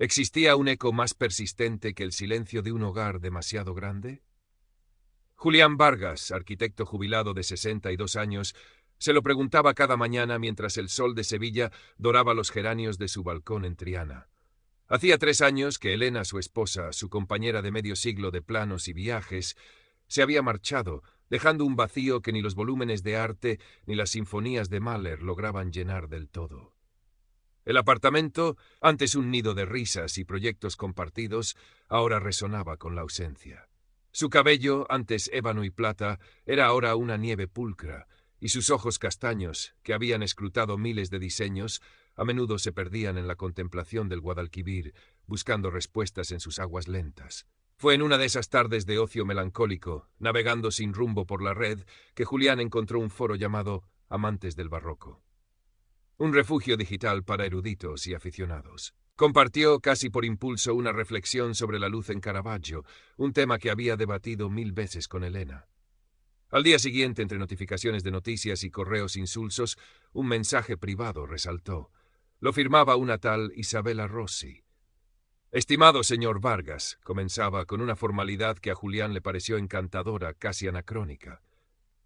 ¿Existía un eco más persistente que el silencio de un hogar demasiado grande? Julián Vargas, arquitecto jubilado de 62 años, se lo preguntaba cada mañana mientras el sol de Sevilla doraba los geranios de su balcón en Triana. Hacía 3 años que Elena, su esposa, su compañera de medio siglo de planos y viajes, se había marchado, dejando un vacío que ni los volúmenes de arte ni las sinfonías de Mahler lograban llenar del todo. El apartamento, antes un nido de risas y proyectos compartidos, ahora resonaba con la ausencia. Su cabello, antes ébano y plata, era ahora una nieve pulcra, y sus ojos castaños, que habían escrutado miles de diseños, a menudo se perdían en la contemplación del Guadalquivir, buscando respuestas en sus aguas lentas. Fue en una de esas tardes de ocio melancólico, navegando sin rumbo por la red, que Julián encontró un foro llamado Amantes del Barroco. Un refugio digital para eruditos y aficionados. Compartió casi por impulso una reflexión sobre la luz en Caravaggio, un tema que había debatido 1000 veces con Elena. Al día siguiente, entre notificaciones de noticias y correos insulsos, un mensaje privado resaltó. Lo firmaba una tal Isabella Rossi. «Estimado señor Vargas», comenzaba con una formalidad que a Julián le pareció encantadora, casi anacrónica.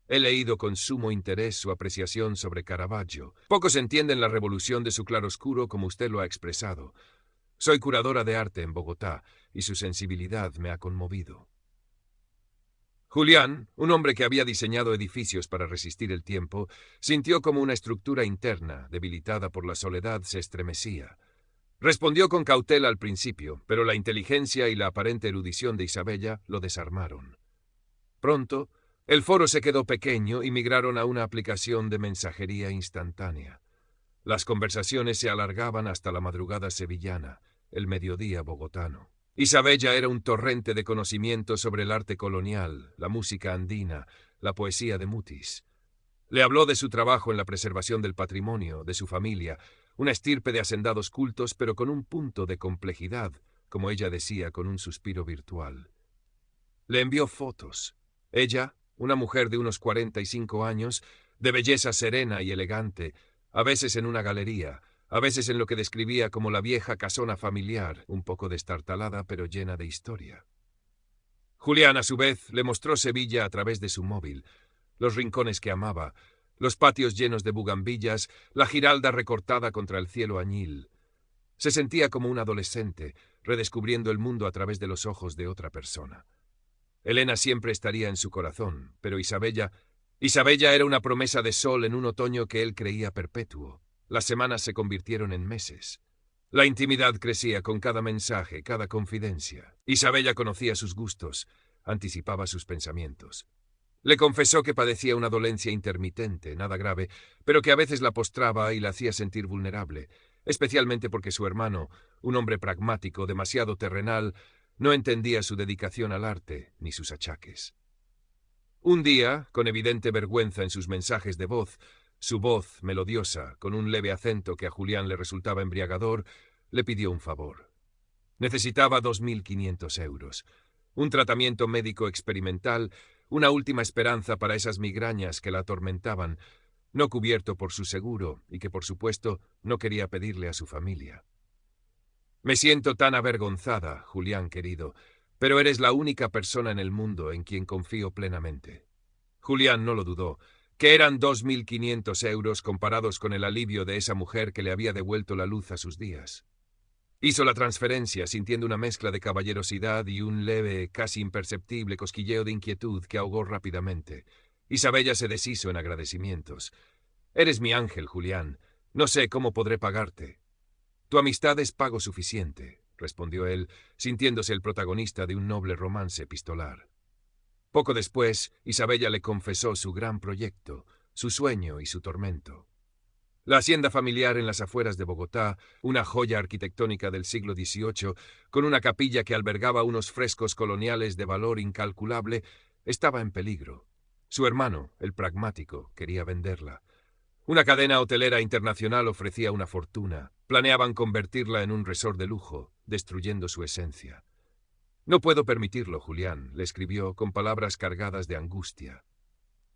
He leído con sumo interés su apreciación sobre Caravaggio. Pocos entienden la revolución de su claroscuro como usted lo ha expresado. Soy curadora de arte en Bogotá, y su sensibilidad me ha conmovido. Julián, un hombre que había diseñado edificios para resistir el tiempo, sintió como una estructura interna, debilitada por la soledad, se estremecía. Respondió con cautela al principio, pero la inteligencia y la aparente erudición de Isabella lo desarmaron. Pronto, el foro se quedó pequeño y migraron a una aplicación de mensajería instantánea. Las conversaciones se alargaban hasta la madrugada sevillana, el mediodía bogotano. Isabella era un torrente de conocimiento sobre el arte colonial, la música andina, la poesía de Mutis. Le habló de su trabajo en la preservación del patrimonio, de su familia, una estirpe de hacendados cultos, pero con un punto de complejidad, como ella decía con un suspiro virtual. Le envió fotos. Ella, una mujer de unos 45 años, de belleza serena y elegante, a veces en una galería, a veces en lo que describía como la vieja casona familiar, un poco destartalada pero llena de historia. Julián, a su vez, le mostró Sevilla a través de su móvil, los rincones que amaba, los patios llenos de bugambillas, la giralda recortada contra el cielo añil. Se sentía como un adolescente, redescubriendo el mundo a través de los ojos de otra persona. Elena siempre estaría en su corazón, pero Isabella era una promesa de sol en un otoño que él creía perpetuo. Las semanas se convirtieron en meses. La intimidad crecía con cada mensaje, cada confidencia. Isabella conocía sus gustos, anticipaba sus pensamientos. Le confesó que padecía una dolencia intermitente, nada grave, pero que a veces la postraba y la hacía sentir vulnerable, especialmente porque su hermano, un hombre pragmático, demasiado terrenal, no entendía su dedicación al arte ni sus achaques. Un día, con evidente vergüenza en sus mensajes de voz, su voz melodiosa, con un leve acento que a Julián le resultaba embriagador, le pidió un favor. Necesitaba 2.500 euros. Un tratamiento médico experimental, una última esperanza para esas migrañas que la atormentaban, no cubierto por su seguro y que, por supuesto, no quería pedirle a su familia. Me siento tan avergonzada, Julián querido, pero eres la única persona en el mundo en quien confío plenamente. Julián no lo dudó, que eran 2.500 euros comparados con el alivio de esa mujer que le había devuelto la luz a sus días. Hizo la transferencia sintiendo una mezcla de caballerosidad y un leve, casi imperceptible cosquilleo de inquietud que ahogó rápidamente. Isabella se deshizo en agradecimientos. Eres mi ángel, Julián. No sé cómo podré pagarte. Tu amistad es pago suficiente, respondió él, sintiéndose el protagonista de un noble romance epistolar. Poco después, Isabella le confesó su gran proyecto, su sueño y su tormento. La hacienda familiar en las afueras de Bogotá, una joya arquitectónica del siglo XVIII, con una capilla que albergaba unos frescos coloniales de valor incalculable, estaba en peligro. Su hermano, el pragmático, quería venderla. Una cadena hotelera internacional ofrecía una fortuna. Planeaban convertirla en un resort de lujo, destruyendo su esencia. No puedo permitirlo, Julián, le escribió con palabras cargadas de angustia.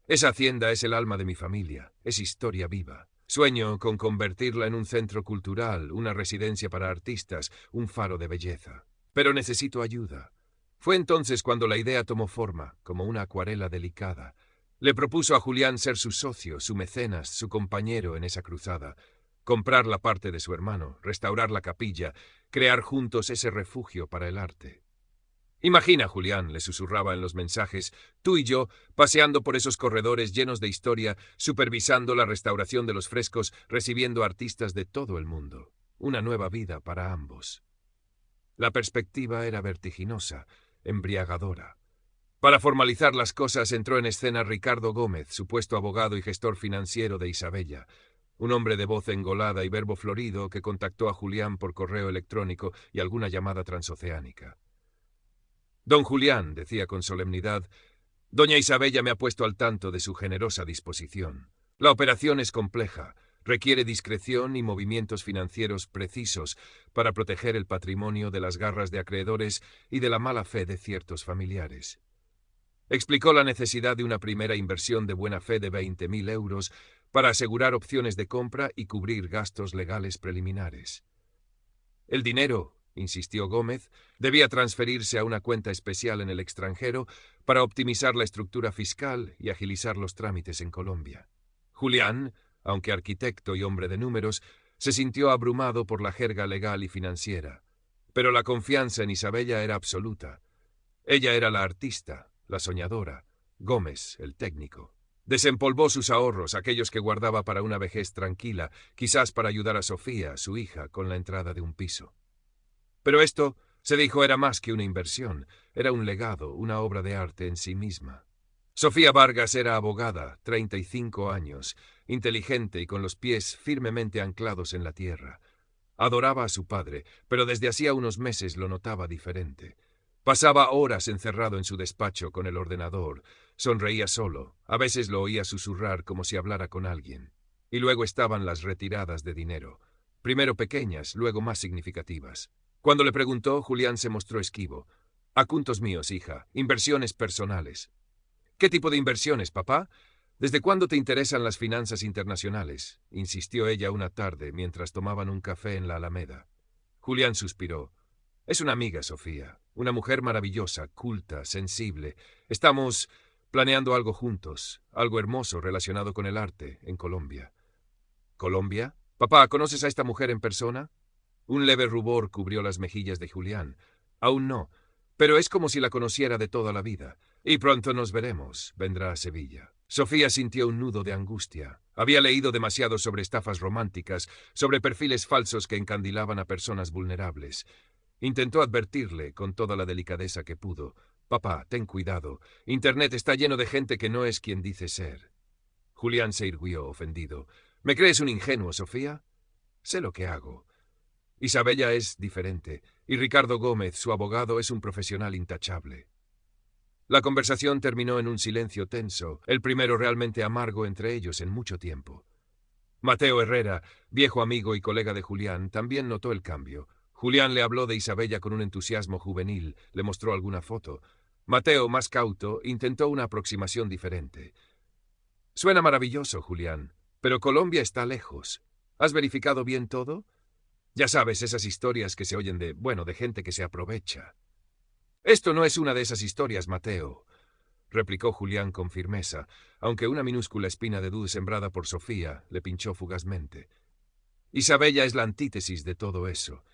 Esa hacienda es el alma de mi familia, es historia viva. Sueño con convertirla en un centro cultural, una residencia para artistas, un faro de belleza. Pero necesito ayuda. Fue entonces cuando la idea tomó forma, como una acuarela delicada. Le propuso a Julián ser su socio, su mecenas, su compañero en esa cruzada, comprar la parte de su hermano, restaurar la capilla, crear juntos ese refugio para el arte. Imagina, Julián, le susurraba en los mensajes, tú y yo, paseando por esos corredores llenos de historia, supervisando la restauración de los frescos, recibiendo artistas de todo el mundo. Una nueva vida para ambos. La perspectiva era vertiginosa, embriagadora. Para formalizar las cosas entró en escena Ricardo Gómez, supuesto abogado y gestor financiero de Isabella, un hombre de voz engolada y verbo florido que contactó a Julián por correo electrónico y alguna llamada transoceánica. Don Julián, decía con solemnidad, doña Isabella me ha puesto al tanto de su generosa disposición. La operación es compleja, requiere discreción y movimientos financieros precisos para proteger el patrimonio de las garras de acreedores y de la mala fe de ciertos familiares. Explicó la necesidad de una primera inversión de buena fe de 20.000 euros para asegurar opciones de compra y cubrir gastos legales preliminares. El dinero, insistió Gómez, debía transferirse a una cuenta especial en el extranjero para optimizar la estructura fiscal y agilizar los trámites en Colombia. Julián, aunque arquitecto y hombre de números, se sintió abrumado por la jerga legal y financiera, pero la confianza en Isabella era absoluta. Ella era la artista, la soñadora, Gómez, el técnico. Desempolvó sus ahorros, aquellos que guardaba para una vejez tranquila, quizás para ayudar a Sofía, su hija, con la entrada de un piso. Pero esto, se dijo, era más que una inversión, era un legado, una obra de arte en sí misma. Sofía Vargas era abogada, 35 años, inteligente y con los pies firmemente anclados en la tierra. Adoraba a su padre, pero desde hacía unos meses lo notaba diferente. Pasaba horas encerrado en su despacho con el ordenador, sonreía solo, a veces lo oía susurrar como si hablara con alguien. Y luego estaban las retiradas de dinero, primero pequeñas, luego más significativas. Cuando le preguntó, Julián se mostró esquivo. Asuntos míos, hija, inversiones personales. ¿Qué tipo de inversiones, papá? ¿Desde cuándo te interesan las finanzas internacionales?, insistió ella una tarde mientras tomaban un café en la Alameda. Julián suspiró. Es una amiga, Sofía, una mujer maravillosa, culta, sensible. Estamos planeando algo juntos, algo hermoso relacionado con el arte, en Colombia. ¿Colombia? Papá, ¿conoces a esta mujer en persona? Un leve rubor cubrió las mejillas de Julián. Aún no, pero es como si la conociera de toda la vida. Y pronto nos veremos. Vendrá a Sevilla. Sofía sintió un nudo de angustia. Había leído demasiado sobre estafas románticas, sobre perfiles falsos que encandilaban a personas vulnerables. Intentó advertirle con toda la delicadeza que pudo. Papá, ten cuidado. Internet está lleno de gente que no es quien dice ser. Julián se irguió, ofendido. ¿Me crees un ingenuo, Sofía? Sé lo que hago. Isabella es diferente, y Ricardo Gómez, su abogado, es un profesional intachable. La conversación terminó en un silencio tenso, el primero realmente amargo entre ellos en mucho tiempo. Mateo Herrera, viejo amigo y colega de Julián, también notó el cambio. Julián le habló de Isabella con un entusiasmo juvenil, le mostró alguna foto. Mateo, más cauto, intentó una aproximación diferente. Suena maravilloso, Julián, pero Colombia está lejos. ¿Has verificado bien todo? Ya sabes, esas historias que se oyen de gente que se aprovecha. Esto no es una de esas historias, Mateo, replicó Julián con firmeza, aunque una minúscula espina de duda sembrada por Sofía le pinchó fugazmente. Isabella es la antítesis de todo eso.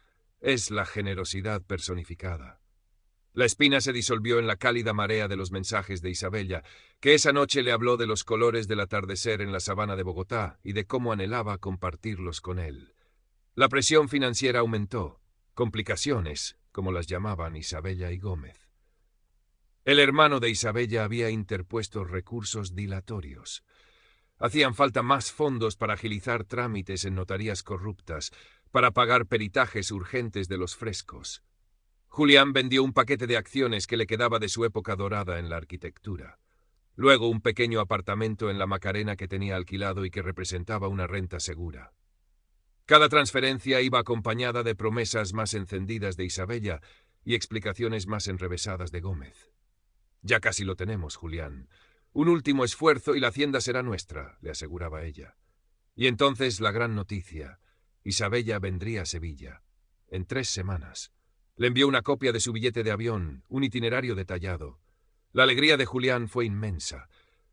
Es la generosidad personificada. La espina se disolvió en la cálida marea de los mensajes de Isabella, que esa noche le habló de los colores del atardecer en la sabana de Bogotá y de cómo anhelaba compartirlos con él. La presión financiera aumentó. Complicaciones, como las llamaban Isabella y Gómez. El hermano de Isabella había interpuesto recursos dilatorios. Hacían falta más fondos para agilizar trámites en notarías corruptas, para pagar peritajes urgentes de los frescos. Julián vendió un paquete de acciones que le quedaba de su época dorada en la arquitectura. Luego un pequeño apartamento en la Macarena que tenía alquilado y que representaba una renta segura. Cada transferencia iba acompañada de promesas más encendidas de Isabella y explicaciones más enrevesadas de Gómez. Ya casi lo tenemos, Julián. Un último esfuerzo y la hacienda será nuestra, le aseguraba ella. Y entonces la gran noticia. Isabella vendría a Sevilla. En 3 semanas. Le envió una copia de su billete de avión, un itinerario detallado. La alegría de Julián fue inmensa.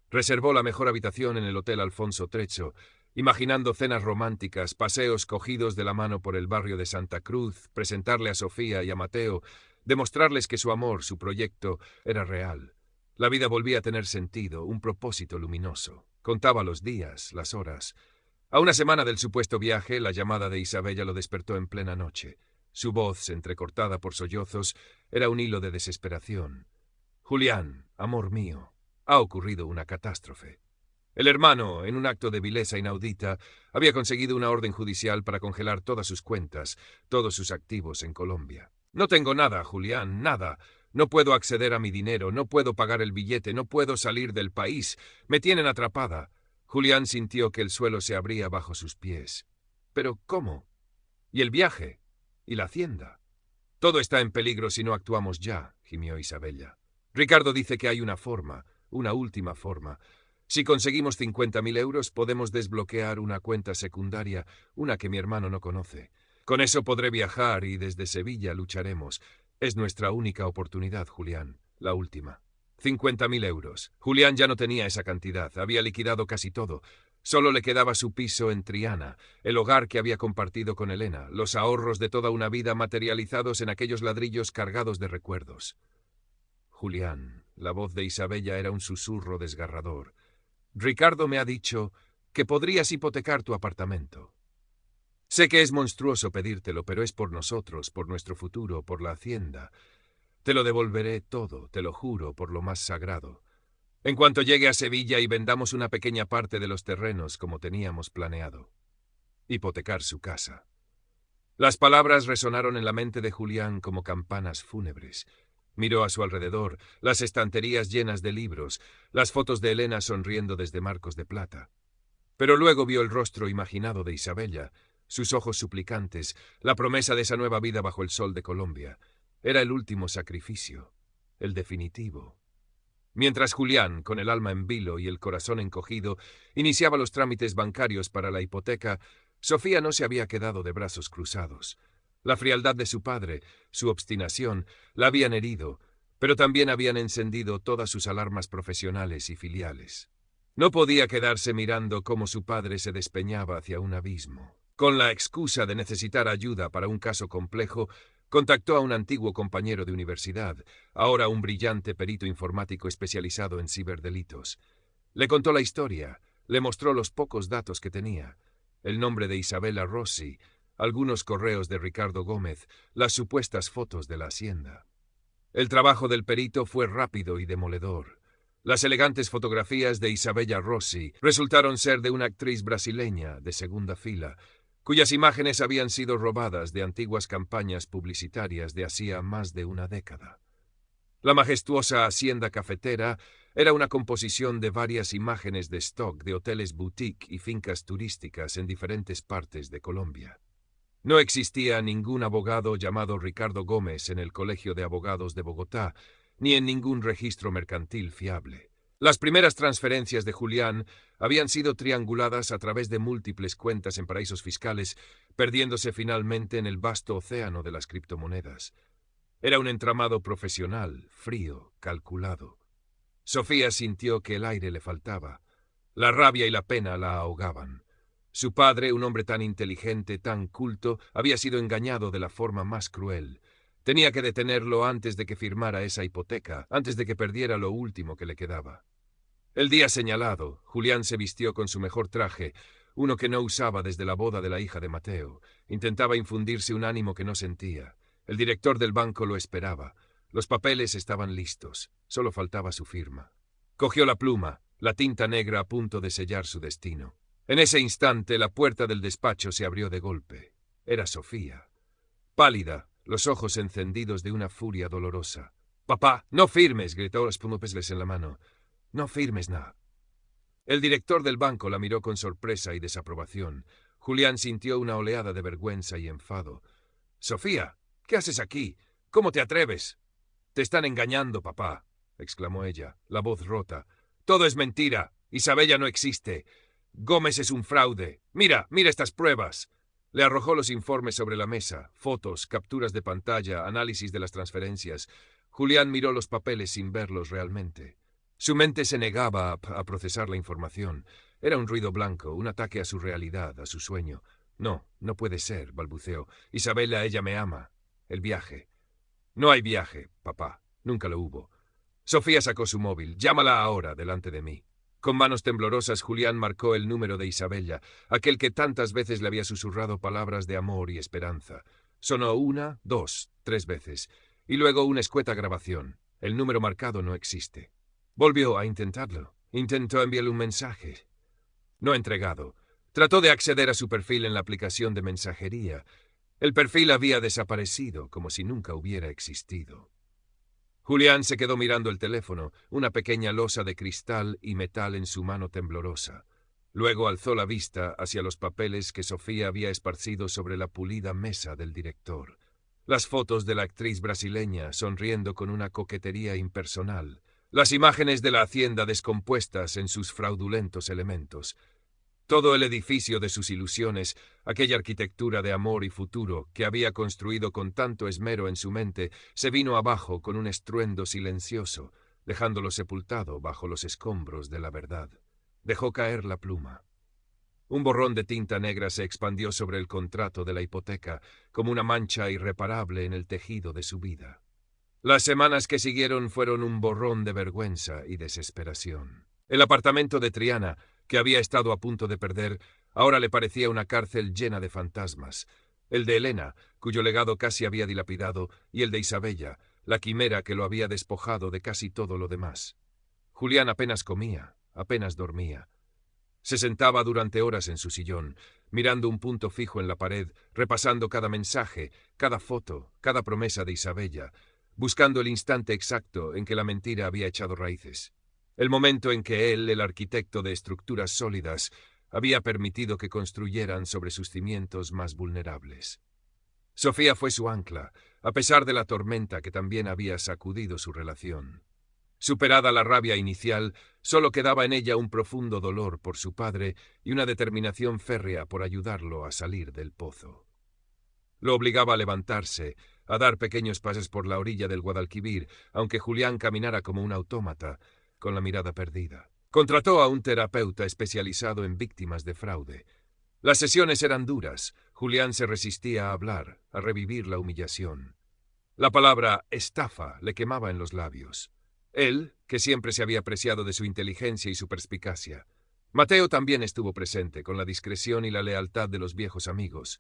Reservó la mejor habitación en el Hotel Alfonso Trecho, imaginando cenas románticas, paseos cogidos de la mano por el barrio de Santa Cruz, presentarle a Sofía y a Mateo, demostrarles que su amor, su proyecto, era real. La vida volvía a tener sentido, un propósito luminoso. Contaba los días, las horas. A una semana del supuesto viaje, la llamada de Isabella lo despertó en plena noche. Su voz, entrecortada por sollozos, era un hilo de desesperación. Julián, amor mío, ha ocurrido una catástrofe. El hermano, en un acto de vileza inaudita, había conseguido una orden judicial para congelar todas sus cuentas, todos sus activos en Colombia. No tengo nada, Julián, nada. No puedo acceder a mi dinero, no puedo pagar el billete, no puedo salir del país. Me tienen atrapada. Julián sintió que el suelo se abría bajo sus pies. ¿Pero cómo? ¿Y el viaje? ¿Y la hacienda? Todo está en peligro si no actuamos ya, gimió Isabella. Ricardo dice que hay una forma, una última forma. Si conseguimos 50.000 euros, podemos desbloquear una cuenta secundaria, una que mi hermano no conoce. Con eso podré viajar y desde Sevilla lucharemos. Es nuestra única oportunidad, Julián, la última. 50.000 euros. Julián ya no tenía esa cantidad, había liquidado casi todo. Solo le quedaba su piso en Triana, el hogar que había compartido con Elena, los ahorros de toda una vida materializados en aquellos ladrillos cargados de recuerdos. Julián, la voz de Isabella era un susurro desgarrador. Ricardo me ha dicho que podrías hipotecar tu apartamento. Sé que es monstruoso pedírtelo, pero es por nosotros, por nuestro futuro, por la hacienda. Te lo devolveré todo, te lo juro, por lo más sagrado. En cuanto llegue a Sevilla y vendamos una pequeña parte de los terrenos como teníamos planeado. Hipotecar su casa. Las palabras resonaron en la mente de Julián como campanas fúnebres. Miró a su alrededor, las estanterías llenas de libros, las fotos de Elena sonriendo desde marcos de plata. Pero luego vio el rostro imaginado de Isabella, sus ojos suplicantes, la promesa de esa nueva vida bajo el sol de Colombia. Era el último sacrificio, el definitivo. Mientras Julián, con el alma en vilo y el corazón encogido, iniciaba los trámites bancarios para la hipoteca, Sofía no se había quedado de brazos cruzados. La frialdad de su padre, su obstinación, la habían herido, pero también habían encendido todas sus alarmas profesionales y filiales. No podía quedarse mirando cómo su padre se despeñaba hacia un abismo. Con la excusa de necesitar ayuda para un caso complejo, contactó a un antiguo compañero de universidad, ahora un brillante perito informático especializado en ciberdelitos. Le contó la historia, le mostró los pocos datos que tenía, el nombre de Isabella Rossi, algunos correos de Ricardo Gómez, las supuestas fotos de la hacienda. El trabajo del perito fue rápido y demoledor. Las elegantes fotografías de Isabella Rossi resultaron ser de una actriz brasileña de segunda fila, cuyas imágenes habían sido robadas de antiguas campañas publicitarias de hacía más de una década. La majestuosa hacienda cafetera era una composición de varias imágenes de stock de hoteles boutique y fincas turísticas en diferentes partes de Colombia. No existía ningún abogado llamado Ricardo Gómez en el Colegio de Abogados de Bogotá, ni en ningún registro mercantil fiable. Las primeras transferencias de Julián habían sido trianguladas a través de múltiples cuentas en paraísos fiscales, perdiéndose finalmente en el vasto océano de las criptomonedas. Era un entramado profesional, frío, calculado. Sofía sintió que el aire le faltaba. La rabia y la pena la ahogaban. Su padre, un hombre tan inteligente, tan culto, había sido engañado de la forma más cruel. Tenía que detenerlo antes de que firmara esa hipoteca, antes de que perdiera lo último que le quedaba. El día señalado, Julián se vistió con su mejor traje, uno que no usaba desde la boda de la hija de Mateo. Intentaba infundirse un ánimo que no sentía. El director del banco lo esperaba. Los papeles estaban listos. Solo faltaba su firma. Cogió la pluma, la tinta negra a punto de sellar su destino. En ese instante, la puerta del despacho se abrió de golpe. Era Sofía. Pálida, los ojos encendidos de una furia dolorosa. «¡Papá, no firmes!», gritó los pumopesles en la mano. «No firmes nada». El director del banco la miró con sorpresa y desaprobación. Julián sintió una oleada de vergüenza y enfado. «Sofía, ¿qué haces aquí? ¿Cómo te atreves?» «Te están engañando, papá», exclamó ella, la voz rota. «Todo es mentira. Isabella no existe. Gómez es un fraude. Mira, mira estas pruebas. Le arrojó los informes sobre la mesa, fotos, capturas de pantalla, análisis de las transferencias. Julián miró los papeles sin verlos realmente. Su mente se negaba a procesar la información. Era un ruido blanco, un ataque a su realidad, a su sueño. No, no puede ser, balbuceó. Isabela, ella me ama. El viaje. No hay viaje, papá. Nunca lo hubo. Sofía sacó su móvil. Llámala ahora, delante de mí. Con manos temblorosas, Julián marcó el número de Isabella, aquel que tantas veces le había susurrado palabras de amor y esperanza. Sonó 1, 2, 3 veces, y luego una escueta grabación. El número marcado no existe. Volvió a intentarlo. Intentó enviarle un mensaje. No entregado. Trató de acceder a su perfil en la aplicación de mensajería. El perfil había desaparecido, como si nunca hubiera existido. Julián se quedó mirando el teléfono, una pequeña losa de cristal y metal en su mano temblorosa. Luego alzó la vista hacia los papeles que Sofía había esparcido sobre la pulida mesa del director. Las fotos de la actriz brasileña sonriendo con una coquetería impersonal. Las imágenes de la hacienda descompuestas en sus fraudulentos elementos. Todo el edificio de sus ilusiones, aquella arquitectura de amor y futuro que había construido con tanto esmero en su mente, se vino abajo con un estruendo silencioso, dejándolo sepultado bajo los escombros de la verdad. Dejó caer la pluma. Un borrón de tinta negra se expandió sobre el contrato de la hipoteca, como una mancha irreparable en el tejido de su vida. Las semanas que siguieron fueron un borrón de vergüenza y desesperación. El apartamento de Triana, que había estado a punto de perder, ahora le parecía una cárcel llena de fantasmas. El de Elena, cuyo legado casi había dilapidado, y el de Isabella, la quimera que lo había despojado de casi todo lo demás. Julián apenas comía, apenas dormía. Se sentaba durante horas en su sillón, mirando un punto fijo en la pared, repasando cada mensaje, cada foto, cada promesa de Isabella, buscando el instante exacto en que la mentira había echado raíces. El momento en que él, el arquitecto de estructuras sólidas, había permitido que construyeran sobre sus cimientos más vulnerables. Sofía fue su ancla, a pesar de la tormenta que también había sacudido su relación. Superada la rabia inicial, solo quedaba en ella un profundo dolor por su padre y una determinación férrea por ayudarlo a salir del pozo. Lo obligaba a levantarse, a dar pequeños pasos por la orilla del Guadalquivir, aunque Julián caminara como un autómata, con la mirada perdida. Contrató a un terapeuta especializado en víctimas de fraude. Las sesiones eran duras. Julián se resistía a hablar, a revivir la humillación. La palabra estafa le quemaba en los labios. Él, que siempre se había apreciado de su inteligencia y su perspicacia. Mateo también estuvo presente, con la discreción y la lealtad de los viejos amigos.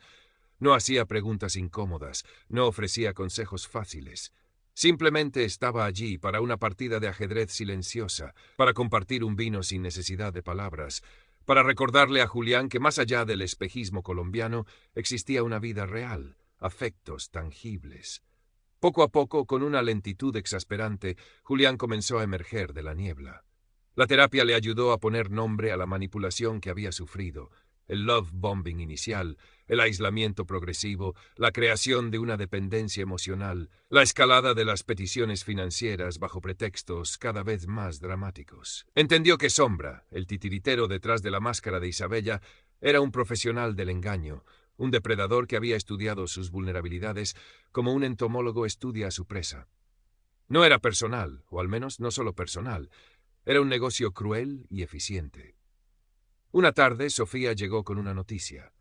No hacía preguntas incómodas, no ofrecía consejos fáciles. Simplemente estaba allí para una partida de ajedrez silenciosa, para compartir un vino sin necesidad de palabras, para recordarle a Julián que más allá del espejismo colombiano existía una vida real, afectos tangibles. Poco a poco, con una lentitud exasperante, Julián comenzó a emerger de la niebla. La terapia le ayudó a poner nombre a la manipulación que había sufrido, el love bombing inicial, el aislamiento progresivo, la creación de una dependencia emocional, la escalada de las peticiones financieras bajo pretextos cada vez más dramáticos. Entendió que Sombra, el titiritero detrás de la máscara de Isabella, era un profesional del engaño, un depredador que había estudiado sus vulnerabilidades como un entomólogo estudia a su presa. No era personal, o al menos no solo personal, era un negocio cruel y eficiente. Una tarde, Sofía llegó con una noticia.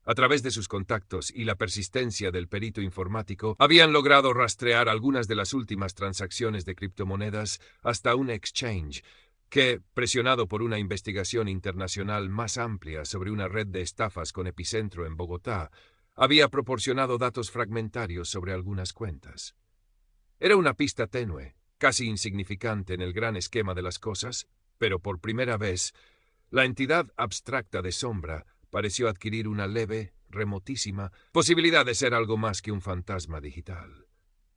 A través de sus contactos y la persistencia del perito informático, habían logrado rastrear algunas de las últimas transacciones de criptomonedas hasta un exchange que, presionado por una investigación internacional más amplia sobre una red de estafas con epicentro en Bogotá, había proporcionado datos fragmentarios sobre algunas cuentas. Era una pista tenue, casi insignificante en el gran esquema de las cosas, pero por primera vez, la entidad abstracta de Sombra pareció adquirir una leve, remotísima posibilidad de ser algo más que un fantasma digital.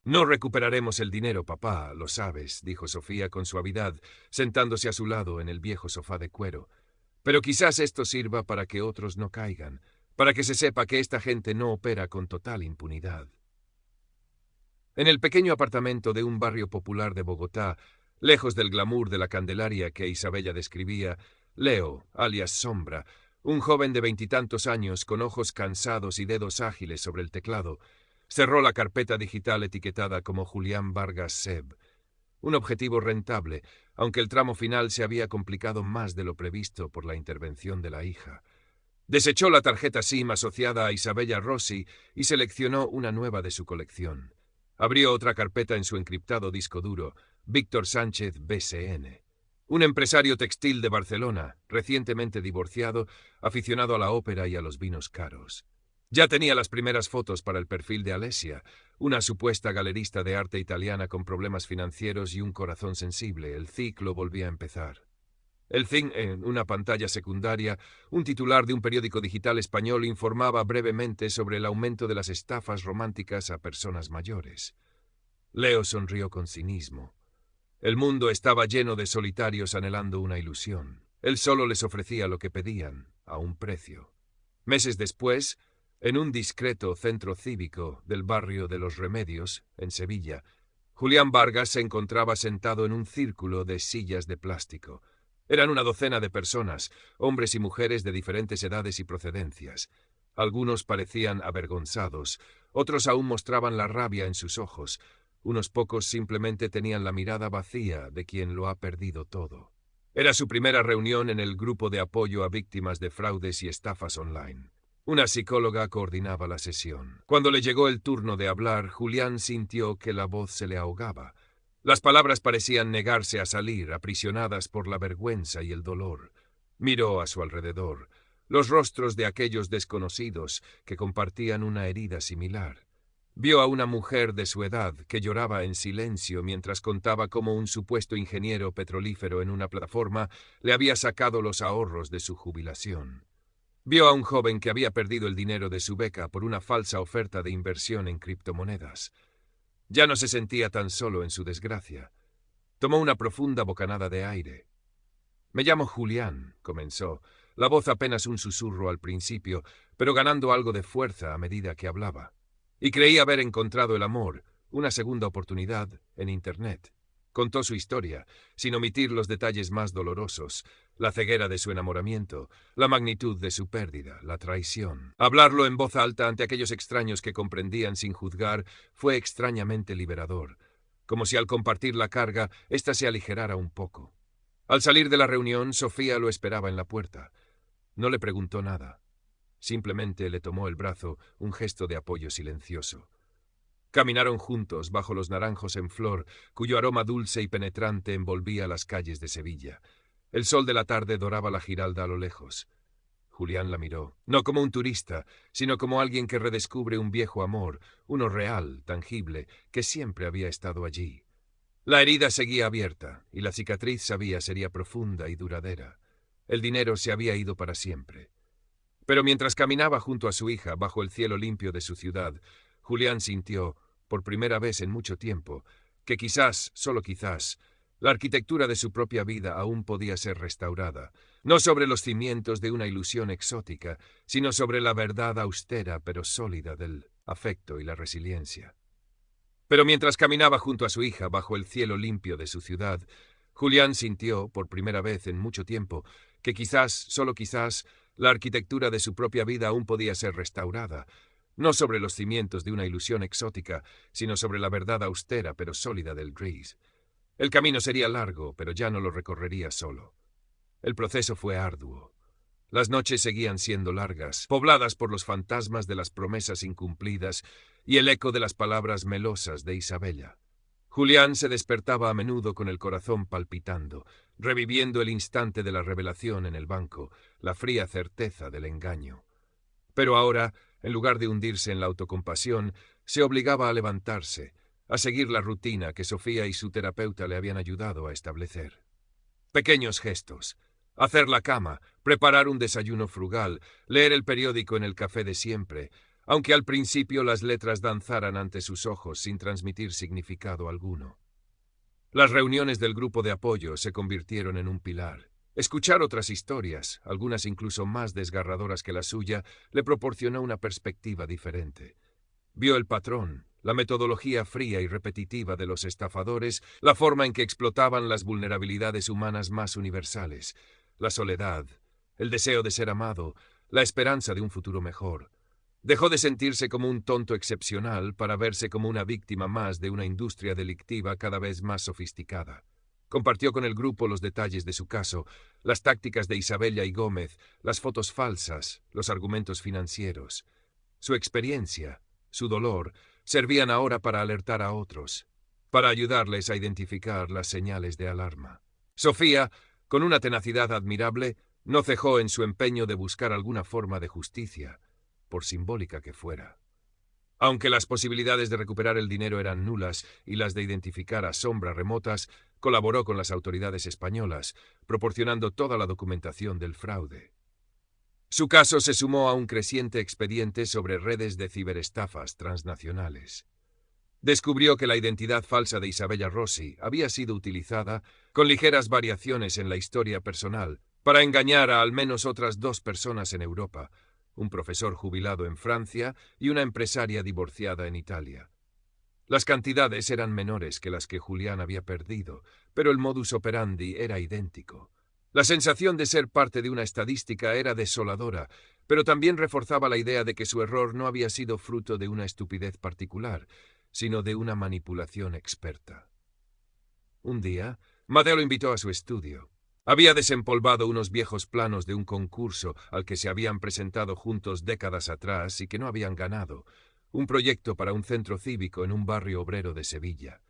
No recuperaremos el dinero, papá, lo sabes, dijo Sofía con suavidad, sentándose a su lado en el viejo sofá de cuero. Pero quizás esto sirva para que otros no caigan, para que se sepa que esta gente no opera con total impunidad. En el pequeño apartamento de un barrio popular de Bogotá, lejos del glamour de la Candelaria que Isabella describía, Leo, alias Sombra, un joven de 20 años con ojos cansados y dedos ágiles sobre el teclado, cerró la carpeta digital etiquetada como Julián Vargas Seb. Un objetivo rentable, aunque el tramo final se había complicado más de lo previsto por la intervención de la hija. Desechó la tarjeta SIM asociada a Isabella Rossi y seleccionó una nueva de su colección. Abrió otra carpeta en su encriptado disco duro, Víctor Sánchez BCN. Un empresario textil de Barcelona, recientemente divorciado, aficionado a la ópera y a los vinos caros. Ya tenía las primeras fotos para el perfil de Alessia, una supuesta galerista de arte italiana con problemas financieros y un corazón sensible. El ciclo volvía a empezar. En una pantalla secundaria, un titular de un periódico digital español informaba brevemente sobre el aumento de las estafas románticas a personas mayores. Leo sonrió con cinismo. El mundo estaba lleno de solitarios anhelando una ilusión. Él solo les ofrecía lo que pedían, a un precio. Meses después, en un discreto centro cívico del barrio de Los Remedios, en Sevilla, Julián Vargas se encontraba sentado en un círculo de sillas de plástico. Eran una docena de personas, hombres y mujeres de diferentes edades y procedencias. Algunos parecían avergonzados, otros aún mostraban la rabia en sus ojos. Unos pocos simplemente tenían la mirada vacía de quien lo ha perdido todo. Era su primera reunión en el grupo de apoyo a víctimas de fraudes y estafas online. Una psicóloga coordinaba la sesión. Cuando le llegó el turno de hablar, Julián sintió que la voz se le ahogaba. Las palabras parecían negarse a salir, aprisionadas por la vergüenza y el dolor. Miró a su alrededor, los rostros de aquellos desconocidos que compartían una herida similar. Vio a una mujer de su edad que lloraba en silencio mientras contaba cómo un supuesto ingeniero petrolífero en una plataforma le había sacado los ahorros de su jubilación. Vio a un joven que había perdido el dinero de su beca por una falsa oferta de inversión en criptomonedas. Ya no se sentía tan solo en su desgracia. Tomó una profunda bocanada de aire. «Me llamo Julián», comenzó, la voz apenas un susurro al principio, pero ganando algo de fuerza a medida que hablaba. Y creí haber encontrado el amor, una segunda oportunidad, en Internet. Contó su historia, sin omitir los detalles más dolorosos, la ceguera de su enamoramiento, la magnitud de su pérdida, la traición. Hablarlo en voz alta ante aquellos extraños que comprendían sin juzgar fue extrañamente liberador, como si al compartir la carga, ésta se aligerara un poco. Al salir de la reunión, Sofía lo esperaba en la puerta. No le preguntó nada. Simplemente le tomó el brazo, un gesto de apoyo silencioso. Caminaron juntos bajo los naranjos en flor, cuyo aroma dulce y penetrante envolvía las calles de Sevilla. El sol de la tarde doraba la Giralda a lo lejos. Julián la miró, no como un turista, sino como alguien que redescubre un viejo amor, uno real, tangible, que siempre había estado allí. La herida seguía abierta, y la cicatriz sabía sería profunda y duradera. El dinero se había ido para siempre. Pero mientras caminaba junto a su hija bajo el cielo limpio de su ciudad, Julián sintió, por primera vez en mucho tiempo, que quizás, solo quizás, la arquitectura de su propia vida aún podía ser restaurada, no sobre los cimientos de una ilusión exótica, sino sobre la verdad austera pero sólida del afecto y la resiliencia. Pero mientras caminaba junto a su hija bajo el cielo limpio de su ciudad, Julián sintió, por primera vez en mucho tiempo, que quizás, solo quizás, la arquitectura de su propia vida aún podía ser restaurada, no sobre los cimientos de una ilusión exótica, sino sobre la verdad austera pero sólida del gris. El camino sería largo, pero ya no lo recorrería solo. El proceso fue arduo. Las noches seguían siendo largas, pobladas por los fantasmas de las promesas incumplidas y el eco de las palabras melosas de Isabella. Julián se despertaba a menudo con el corazón palpitando, reviviendo el instante de la revelación en el banco, la fría certeza del engaño. Pero ahora, en lugar de hundirse en la autocompasión, se obligaba a levantarse, a seguir la rutina que Sofía y su terapeuta le habían ayudado a establecer. Pequeños gestos. Hacer la cama, preparar un desayuno frugal, leer el periódico en el café de siempre, aunque al principio las letras danzaran ante sus ojos sin transmitir significado alguno. Las reuniones del grupo de apoyo se convirtieron en un pilar. Escuchar otras historias, algunas incluso más desgarradoras que la suya, le proporcionó una perspectiva diferente. Vio el patrón, la metodología fría y repetitiva de los estafadores, la forma en que explotaban las vulnerabilidades humanas más universales. la soledad, el deseo de ser amado, la esperanza de un futuro mejor. Dejó de sentirse como un tonto excepcional para verse como una víctima más de una industria delictiva cada vez más sofisticada. Compartió con el grupo los detalles de su caso, las tácticas de Isabella y Gómez, las fotos falsas, los argumentos financieros. Su experiencia, su dolor, servían ahora para alertar a otros, para ayudarles a identificar las señales de alarma. Sofía, con una tenacidad admirable, no cejó en su empeño de buscar alguna forma de justicia, por simbólica que fuera. Aunque las posibilidades de recuperar el dinero eran nulas y las de identificar a sombras remotas, colaboró con las autoridades españolas, proporcionando toda la documentación del fraude. Su caso se sumó a un creciente expediente sobre redes de ciberestafas transnacionales. Descubrió que la identidad falsa de Isabella Rossi había sido utilizada, con ligeras variaciones en la historia personal, para engañar a al menos otras 2 personas en Europa, un profesor jubilado en Francia y una empresaria divorciada en Italia. Las cantidades eran menores que las que Julián había perdido, pero el modus operandi era idéntico. La sensación de ser parte de una estadística era desoladora, pero también reforzaba la idea de que su error no había sido fruto de una estupidez particular, sino de una manipulación experta. Un día, Mateo lo invitó a su estudio. Había desempolvado unos viejos planos de un concurso al que se habían presentado juntos décadas atrás y que no habían ganado, un proyecto para un centro cívico en un barrio obrero de Sevilla.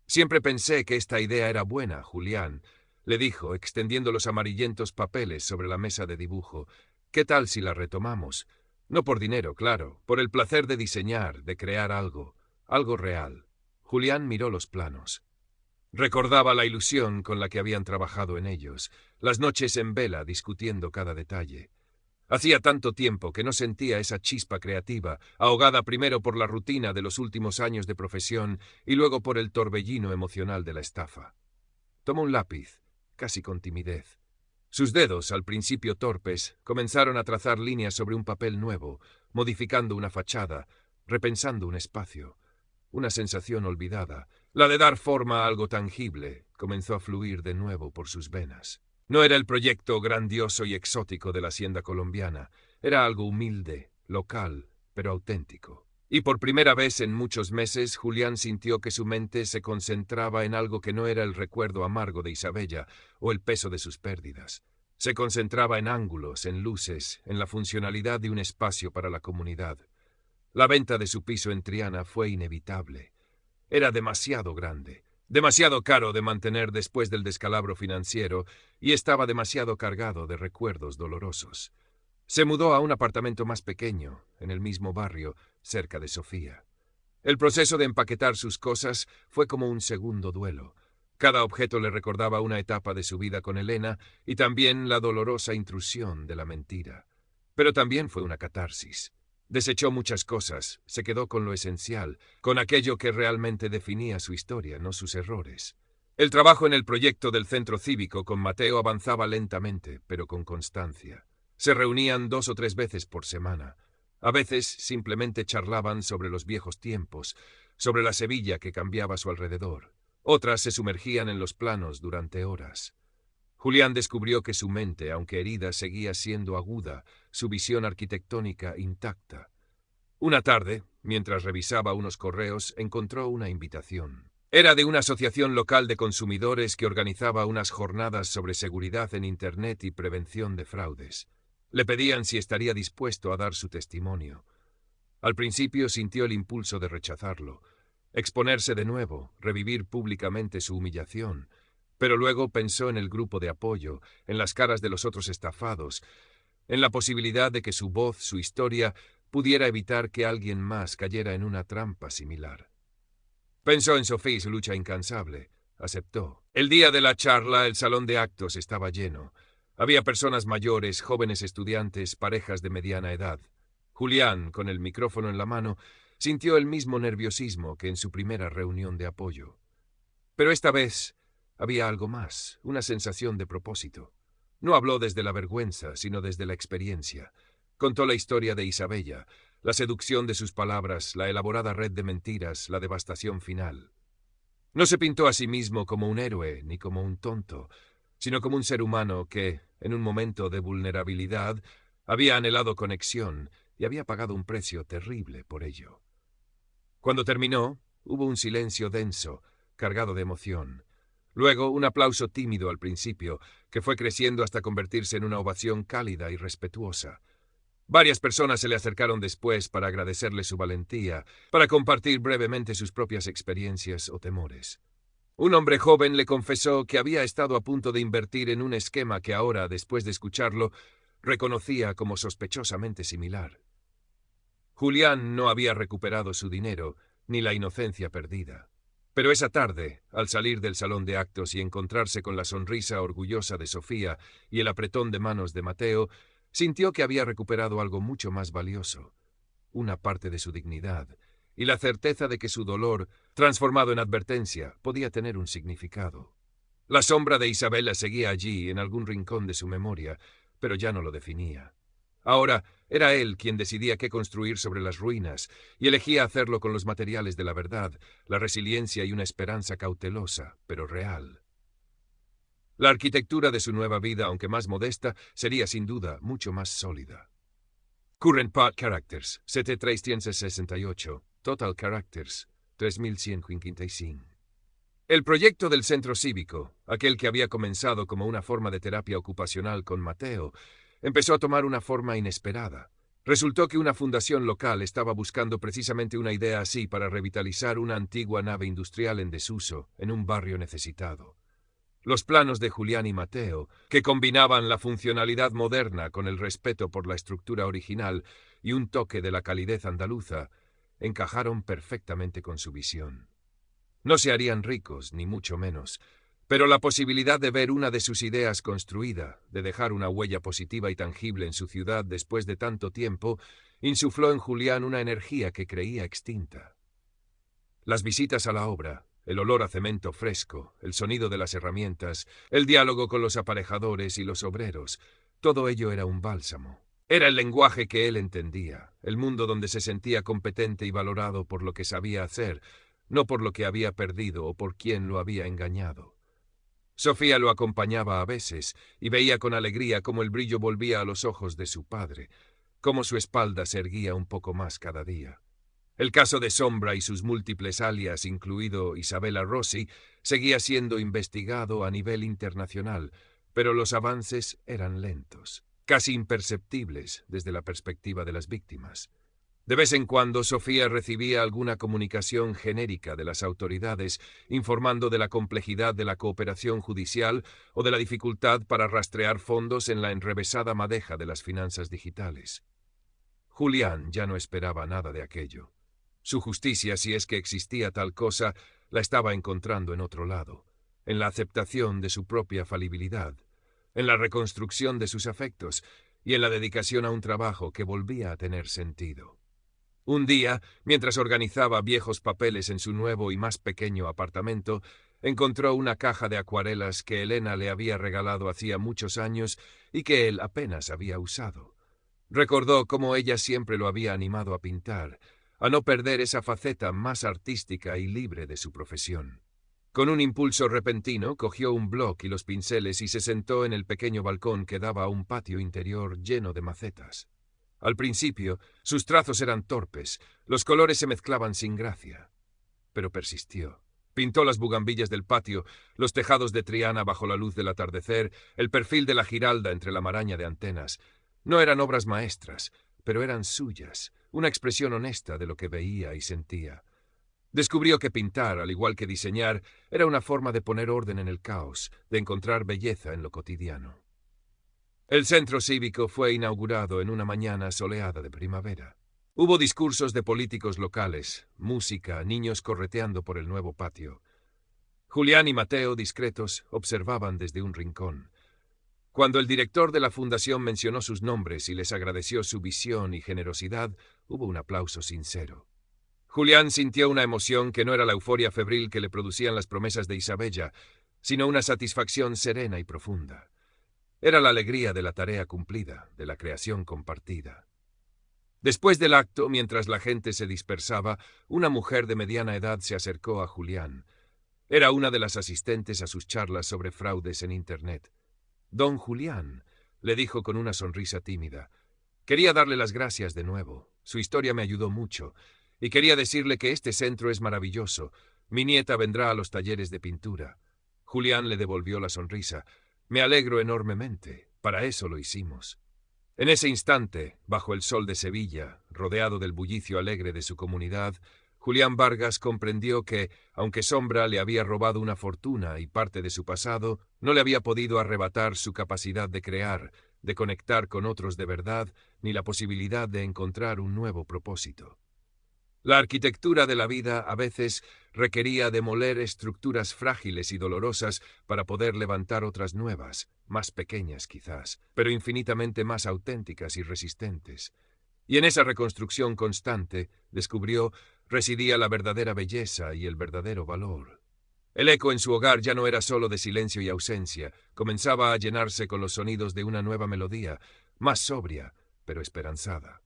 Siempre pensé que esta idea era buena, Julián, le dijo, extendiendo los amarillentos papeles sobre la mesa de dibujo. ¿Qué tal si la retomamos? No por dinero, claro, por el placer de diseñar, de crear algo real. Julián miró los planos. Recordaba la ilusión con la que habían trabajado en ellos, las noches en vela discutiendo cada detalle. Hacía tanto tiempo que no sentía esa chispa creativa, ahogada primero por la rutina de los últimos años de profesión y luego por el torbellino emocional de la estafa. Tomó un lápiz, casi con timidez. Sus dedos, al principio torpes, comenzaron a trazar líneas sobre un papel nuevo, modificando una fachada, repensando un espacio. Una sensación olvidada, la de dar forma a algo tangible, comenzó a fluir de nuevo por sus venas. No era el proyecto grandioso y exótico de la hacienda colombiana, era algo humilde, local, pero auténtico. Y por primera vez en muchos meses, Julián sintió que su mente se concentraba en algo que no era el recuerdo amargo de Isabella o el peso de sus pérdidas. Se concentraba en ángulos, en luces, en la funcionalidad de un espacio para la comunidad. La venta de su piso en Triana fue inevitable. Era demasiado grande, demasiado caro de mantener después del descalabro financiero y estaba demasiado cargado de recuerdos dolorosos. Se mudó a un apartamento más pequeño, en el mismo barrio, cerca de Sofía. El proceso de empaquetar sus cosas fue como un segundo duelo. Cada objeto le recordaba una etapa de su vida con Elena y también la dolorosa intrusión de la mentira. Pero también fue una catarsis. Desechó muchas cosas, se quedó con lo esencial, con aquello que realmente definía su historia, no sus errores. El trabajo en el proyecto del centro cívico con Mateo avanzaba lentamente, pero con constancia. Se reunían 2 o 3 veces por semana. A veces simplemente charlaban sobre los viejos tiempos, sobre la Sevilla que cambiaba a su alrededor. Otras se sumergían en los planos durante horas. Julián descubrió que su mente, aunque herida, seguía siendo aguda, su visión arquitectónica intacta. Una tarde, mientras revisaba unos correos, encontró una invitación. Era de una asociación local de consumidores que organizaba unas jornadas sobre seguridad en Internet y prevención de fraudes. Le pedían si estaría dispuesto a dar su testimonio. Al principio sintió el impulso de rechazarlo, exponerse de nuevo, revivir públicamente su humillación. Pero luego pensó en el grupo de apoyo, en las caras de los otros estafados, en la posibilidad de que su voz, su historia, pudiera evitar que alguien más cayera en una trampa similar. Pensó en Sofía y su lucha incansable. Aceptó. El día de la charla, el salón de actos estaba lleno. Había personas mayores, jóvenes estudiantes, parejas de mediana edad. Julián, con el micrófono en la mano, sintió el mismo nerviosismo que en su primera reunión de apoyo. Pero esta vez había algo más, una sensación de propósito. No habló desde la vergüenza, sino desde la experiencia. Contó la historia de Isabella, la seducción de sus palabras, la elaborada red de mentiras, la devastación final. No se pintó a sí mismo como un héroe ni como un tonto. sino como un ser humano que, en un momento de vulnerabilidad, había anhelado conexión y había pagado un precio terrible por ello. Cuando terminó, hubo un silencio denso, cargado de emoción. Luego, un aplauso tímido al principio, que fue creciendo hasta convertirse en una ovación cálida y respetuosa. Varias personas se le acercaron después para agradecerle su valentía, para compartir brevemente sus propias experiencias o temores. Un hombre joven le confesó que había estado a punto de invertir en un esquema que ahora, después de escucharlo, reconocía como sospechosamente similar. Julián no había recuperado su dinero, ni la inocencia perdida. Pero esa tarde, al salir del salón de actos y encontrarse con la sonrisa orgullosa de Sofía y el apretón de manos de Mateo, sintió que había recuperado algo mucho más valioso, una parte de su dignidad, y la certeza de que su dolor, transformado en advertencia, podía tener un significado. La sombra de Isabela seguía allí, en algún rincón de su memoria, pero ya no lo definía. Ahora era él quien decidía qué construir sobre las ruinas, y elegía hacerlo con los materiales de la verdad, la resiliencia y una esperanza cautelosa, pero real. La arquitectura de su nueva vida, aunque más modesta, sería sin duda mucho más sólida. Current Part Characters, 7368. Total Characters, 3155. El proyecto del centro cívico, aquel que había comenzado como una forma de terapia ocupacional con Mateo, empezó a tomar una forma inesperada. Resultó que una fundación local estaba buscando precisamente una idea así para revitalizar una antigua nave industrial en desuso, en un barrio necesitado. Los planos de Julián y Mateo, que combinaban la funcionalidad moderna con el respeto por la estructura original y un toque de la calidez andaluza, encajaron perfectamente con su visión. No se harían ricos, ni mucho menos, pero la posibilidad de ver una de sus ideas construida, de dejar una huella positiva y tangible en su ciudad después de tanto tiempo, insufló en Julián una energía que creía extinta. Las visitas a la obra, el olor a cemento fresco, el sonido de las herramientas, el diálogo con los aparejadores y los obreros, todo ello era un bálsamo. Era el lenguaje que él entendía, el mundo donde se sentía competente y valorado por lo que sabía hacer, no por lo que había perdido o por quién lo había engañado. Sofía lo acompañaba a veces y veía con alegría cómo el brillo volvía a los ojos de su padre, cómo su espalda se erguía un poco más cada día. El caso de Sombra y sus múltiples alias, incluido Isabela Rossi, seguía siendo investigado a nivel internacional, pero los avances eran lentos, casi imperceptibles desde la perspectiva de las víctimas. De vez en cuando Sofía recibía alguna comunicación genérica de las autoridades informando de la complejidad de la cooperación judicial o de la dificultad para rastrear fondos en la enrevesada madeja de las finanzas digitales. Julián ya no esperaba nada de aquello. Su justicia, si es que existía tal cosa, la estaba encontrando en otro lado, en la aceptación de su propia falibilidad, en la reconstrucción de sus afectos y en la dedicación a un trabajo que volvía a tener sentido. Un día, mientras organizaba viejos papeles en su nuevo y más pequeño apartamento, encontró una caja de acuarelas que Elena le había regalado hacía muchos años y que él apenas había usado. Recordó cómo ella siempre lo había animado a pintar, a no perder esa faceta más artística y libre de su profesión. Con un impulso repentino, cogió un bloc y los pinceles y se sentó en el pequeño balcón que daba a un patio interior lleno de macetas. Al principio, sus trazos eran torpes, los colores se mezclaban sin gracia. Pero persistió. Pintó las bugambillas del patio, los tejados de Triana bajo la luz del atardecer, el perfil de la Giralda entre la maraña de antenas. No eran obras maestras, pero eran suyas, una expresión honesta de lo que veía y sentía. Descubrió que pintar, al igual que diseñar, era una forma de poner orden en el caos, de encontrar belleza en lo cotidiano. El centro cívico fue inaugurado en una mañana soleada de primavera. Hubo discursos de políticos locales, música, niños correteando por el nuevo patio. Julián y Mateo, discretos, observaban desde un rincón. Cuando el director de la fundación mencionó sus nombres y les agradeció su visión y generosidad, hubo un aplauso sincero. Julián sintió una emoción que no era la euforia febril que le producían las promesas de Isabella, sino una satisfacción serena y profunda. Era la alegría de la tarea cumplida, de la creación compartida. Después del acto, mientras la gente se dispersaba, una mujer de mediana edad se acercó a Julián. Era una de las asistentes a sus charlas sobre fraudes en Internet. Don Julián, le dijo con una sonrisa tímida. Quería darle las gracias de nuevo. Su historia me ayudó mucho. Y quería decirle que este centro es maravilloso. Mi nieta vendrá a los talleres de pintura. Julián le devolvió la sonrisa. Me alegro enormemente. Para eso lo hicimos. En ese instante, bajo el sol de Sevilla, rodeado del bullicio alegre de su comunidad, Julián Vargas comprendió que, aunque Sombra le había robado una fortuna y parte de su pasado, no le había podido arrebatar su capacidad de crear, de conectar con otros de verdad, ni la posibilidad de encontrar un nuevo propósito. La arquitectura de la vida a veces requería demoler estructuras frágiles y dolorosas para poder levantar otras nuevas, más pequeñas quizás, pero infinitamente más auténticas y resistentes. Y en esa reconstrucción constante, descubrió, residía la verdadera belleza y el verdadero valor. El eco en su hogar ya no era solo de silencio y ausencia, comenzaba a llenarse con los sonidos de una nueva melodía, más sobria, pero esperanzada.